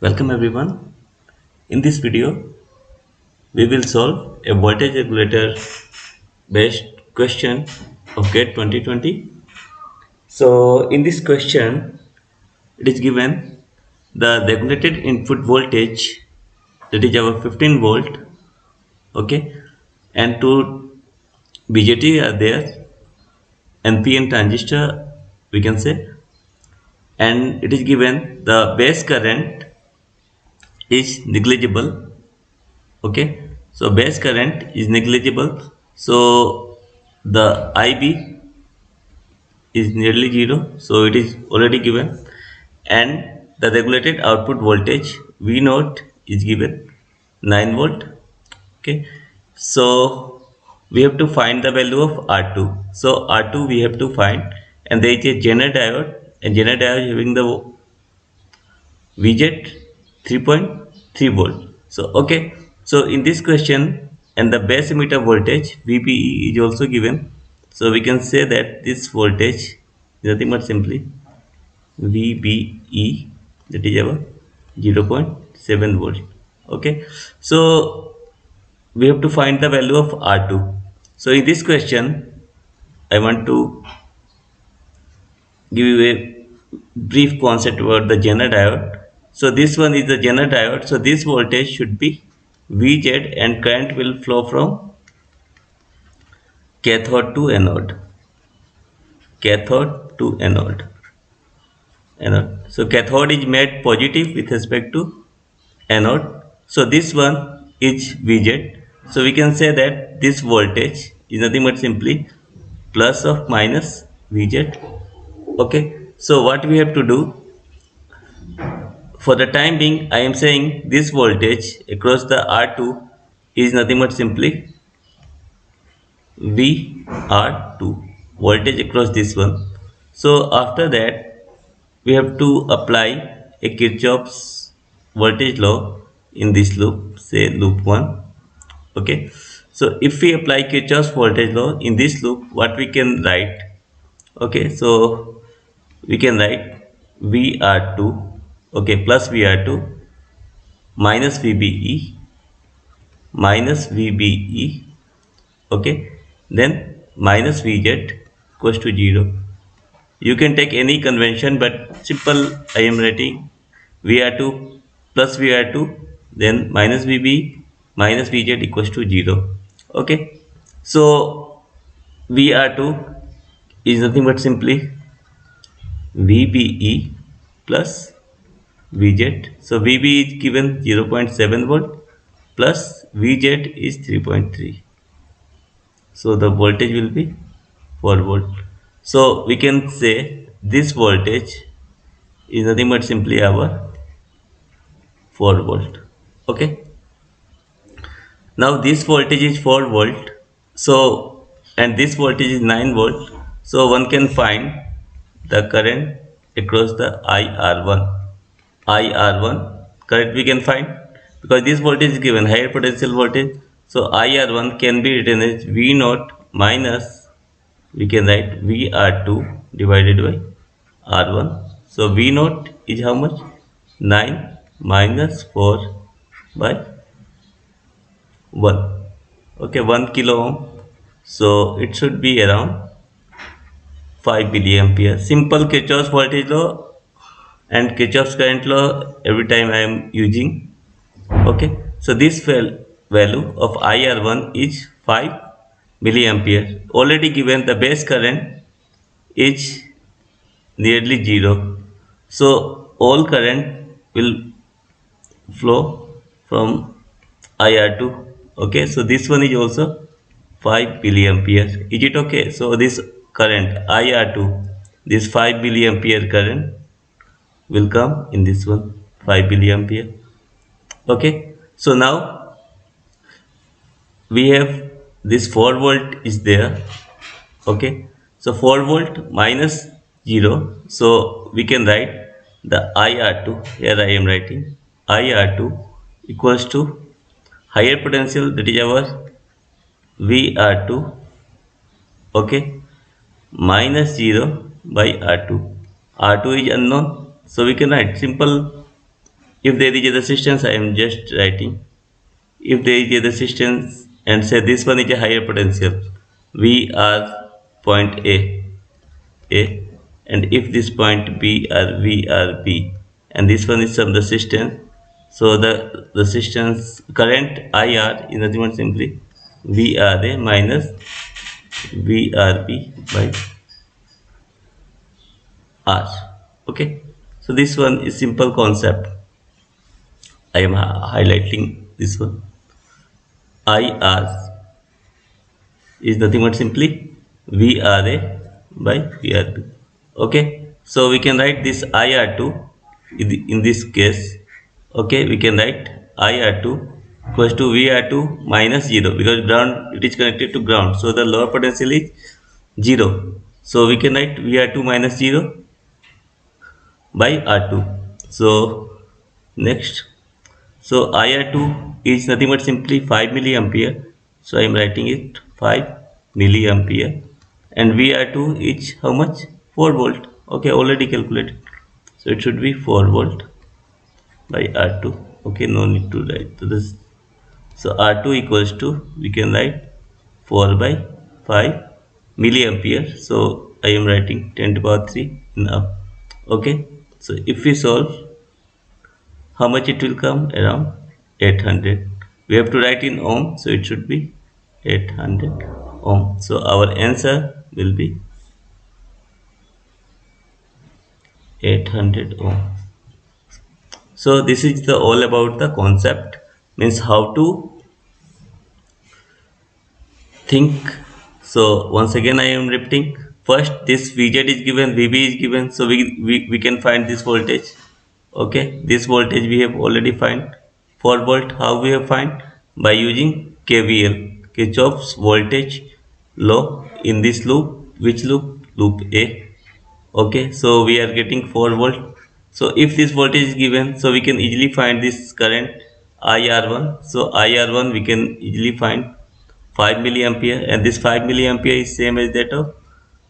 Welcome everyone. In this video, we will solve a voltage regulator based question of GATE 2020. So, in this question, it is given the regulated input voltage, that is our 15 volt, okay, and two BJT are there, NPN transistor, we can say, and it is given the base current is negligible. Okay, so base current is negligible, so the IB is nearly zero, so it is already given, and the regulated output voltage V naught is given 9 volt. Okay, so we have to find the value of R2. So R2 we have to find, and there is a Zener diode, and Zener diode having the VZ 3.3 volt. So okay, so in this question, and the base emitter voltage VBE is also given. So we can say that this voltage is nothing but simply VBE, that is our 0.7 volt. Okay, so we have to find the value of R2. So in this question, I want to give you a brief concept about the Zener diode. So this one is the Zener diode. So this voltage should be VZ, and current will flow from cathode to anode. Cathode to anode. Anode. So cathode is made positive with respect to anode. So this one is VZ. So we can say that this voltage is nothing but simply plus of minus VZ. Okay. So what we have to do, for the time being, I am saying this voltage across the R2 is nothing but simply VR2, voltage across this one. So after that, we have to apply a Kirchhoff's voltage law in this loop, say loop 1. Okay, so if we apply Kirchhoff's voltage law in this loop, what we can write? Okay, so we can write VR2, okay, plus VR2 minus VBE, minus VBE, okay, then minus VZ equals to 0. You can take any convention, but simple I am writing VR2 plus VR2, then minus VB minus VZ equals to 0. Okay, so VR2 is nothing but simply VBE plus VZ. So VB is given 0.7 volt plus VZ is 3.3. So the voltage will be 4 volt. So we can say this voltage is nothing but simply our 4 volt. Okay. Now this voltage is 4 volt. So, and this voltage is 9 volt. So one can find the current across the IR1. IR1 current we can find, because this voltage is given higher potential voltage. So IR1 can be written as V naught minus, we can write VR2 divided by R1. So V naught is how much? 9 minus 4 by 1. Okay, 1 kilo ohm. So it should be around 5 milliampere. Simple Kirchhoff's voltage law and Kirchhoff's current law every time I am using. Okay, so this value of IR1 is 5 milliampere. Already given the base current is nearly 0. So all current will flow from IR2. Okay, so this one is also 5 milliampere. Is it okay? So this current IR2, this 5 milliampere current will come in this one, 5 milliampere. Okay, so now we have this 4 volt is there. Okay, so 4 volt minus 0, so we can write the IR2. Here I am writing IR2 equals to higher potential, that is our VR2, okay, minus 0 by R2. R2 is unknown, so we can write simple If there is a resistance, I am just writing. If there is a resistance and say this one is a higher potential, V are point A, and if this point B are V are B, and this one is some resistance, so the resistance current IR is nothing but simply VRA minus VRB by R. Okay, so this one is simple concept. I am highlighting this one. IR is nothing but simply VRA by VRB. Okay, so we can write this IR2 in this case. Okay, we can write IR2 equals to VR2 minus 0, because ground, it is connected to ground, so the lower potential is 0. So we can write VR2 minus 0 by R2. So next, so IR2 is nothing but simply 5 milliampere. So I am writing it 5 milliampere, and VR2 is how much? 4 volt. Okay, already calculated. So it should be 4 volt by R2. Okay, no need to write this. So R2 equals to, we can write 4 by 5 milliampere. So I am writing 10 to the power 3 now. Okay, so if we solve, how much it will come? Around 800. We have to write in ohm, so it should be 800 ohm. So our answer will be 800 ohm. So this is the all about the concept, means how to think. So once again I am repeating. First, this Vz is given, Vb is given, so we can find this voltage. Okay, this voltage we have already find. 4 volt, how we have find? By using KVL, Kirchhoff's voltage law, in this loop. Which loop? Loop A. Okay, so we are getting 4 volt. So if this voltage is given, so we can easily find this current IR1. So IR1 we can easily find 5 milliampere, and this 5 milliampere is same as that of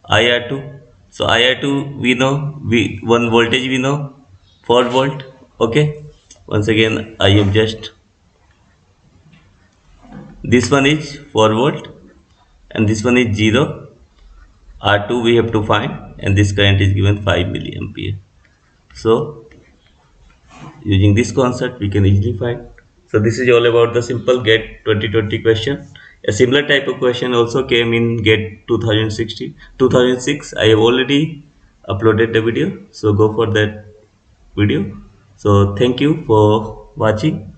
IR2. So IR2 we know, we one voltage we know, 4 volt. Okay, once again I am just, this one is 4 volt and this one is 0. R2 we have to find, and this current is given 5 milliampere. So using this concept we can easily find. So this is all about the simple GATE 2020 question. A similar type of question also came in GATE 2016, 2006. I have already uploaded the video, so go for that video. So thank you for watching.